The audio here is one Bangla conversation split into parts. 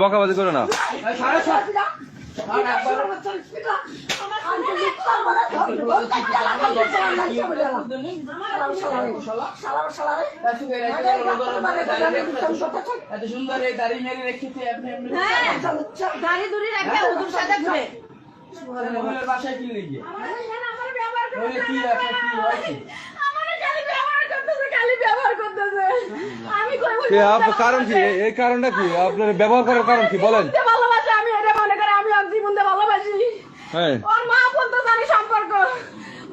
বকাবাজি করো না। এত সুন্দর এই দাড়ি মেরে রেখেছে আপনি বাসায় কি লেগে কি কারণ কি? এই কারণটা কি? আপনার ব্যবহার করার কারণ কি বলেন? ভালোবাসি আমি, এটা মনে করে আমি ওর জীবন দিয়ে ভালোবাসি। হ্যাঁ, ওর মা বলতে জানি সম্পর্ক,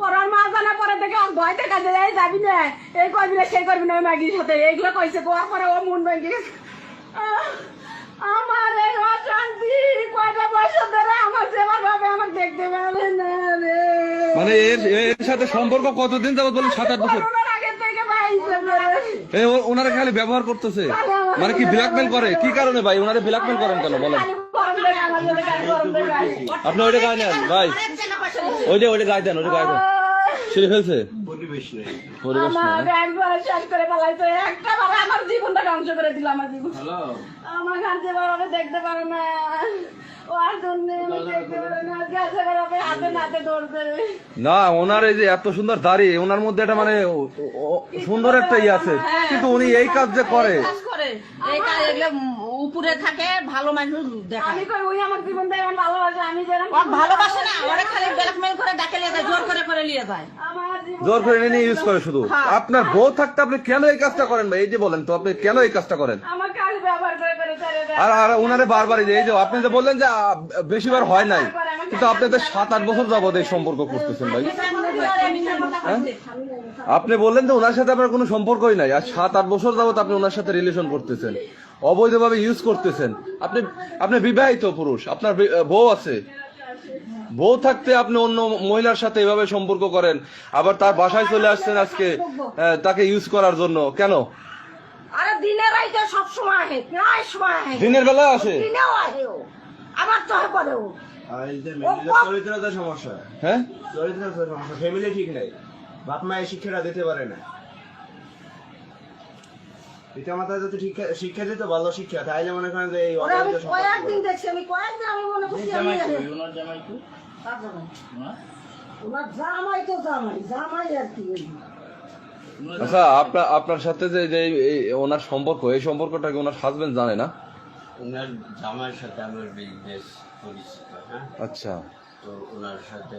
ওর মা জানা পরে থেকে ওর ভয় দেখা যায় যাবি না, এই করবি না সেই করবি না ওই মাগির সাথে, এইগুলো কইছে। কোয়ার পরে ও মন ভেঙে আমার এই অশান্তি কয়টা বছর ধরে আমার সেবার ভাবে আমার দেখতে পারে না রে। মানে এর সাথে সম্পর্ক কতদিন যাবত বলেন? 7-8 বছর। ওনারা খালি ব্যবহার করতেছে, মানে কি ব্ল্যাকমেল করে? কি কারণে ভাই ওনারা ব্ল্যাকমেল করেন কেন বলেন? আপনি ওইটা গায়ে নেন ভাই, ওইটা গায়ে দেন, ওইটা গায়ে দেন। ছিঁড়ে ফেলছে পরিবেশ নেই, আমার জীবনটা ধ্বংস করে দিল। আমার জীবন আমার কাছে দেখতে পারে না, না ওনার এই যে এত সুন্দর দাড়ি, ওনার মধ্যে একটা মানে সুন্দর একটা ইয়ে আছে, কিন্তু উনি এই কাজ যে করে উপরে থাকে ভালো মানুষ দেখায়। আমি কই ওই আমার জীবন দিয়ে আমার ভালোবাসে, আমি যেরকম ভালোবাসে না, ওরা খালি ব্ল্যাকমেল করে ডাকে নিয়ে যায়, জোর করে নিয়ে যায়, আমার জীবন জোর করে নিয়ে ইউজ করে শুধু। আপনার বউ থাকতে আপনি কেন এই কাজটা করেন ভাই? এই যে বলেন তো, আপনি কেন এই কাজটা করেন? আমার কাজ ব্যবহার করে ছেড়ে দেয়। আর ওনারে বারবার এই যে আপনি যে বললেন যে বেশিবার হয় নাই, কিন্তু আপনি তো 7-8 বছর যাবত এই সম্পর্ক করতেছেন ভাই। আপনি বললেন যে ওনার সাথে আপনার কোনো সম্পর্কই নাই, আর 7-8 বছর যাবত আপনি ওনার সাথে রিলেশন করতেছেন, অবৈধভাবে ইউজ করতেছেন। আপনি বিবাহিত পুরুষ, আপনার বউ আছে, বউ থাকতে আপনি অন্য মহিলার সাথে এভাবে সম্পর্ক করেন, আবার তার বাসায় চলে আসছেন আজকে তাকে ইউজ করার জন্য। কেন? আরে দিনের রাইতে সব সময় আহে, প্রায় সময় আহে, দিনের বেলায় আসে, দিনেও আহে ও, আবার তো পরে ও চরিত্রতার সমস্যা। হ্যাঁ, চরিত্রতার সমস্যা, ফ্যামিলি ঠিক নাই, বাপ মায়ের শিক্ষাটা দিতে পারে না। পিতা মাতা যদি শিক্ষা দিত, ভালো শিক্ষা, তাইলে মনে করেন যে এই ওরা আমি কয়েকদিন দেখছি, আমি কয়েকদিন আমি মনে করছি আমি ওনার জামাই তো ওনার জামাই তো জামাই আর কি। আচ্ছা আপনার সাথে যে ওনার সম্পর্ক, এই সম্পর্কটা কি ওনার হাজবেন্ড জানে না? ওনার জামাইয়ের সাথে আমার বেশ পরিচিত। হ্যাঁ, আচ্ছা, তো ওনার সাথে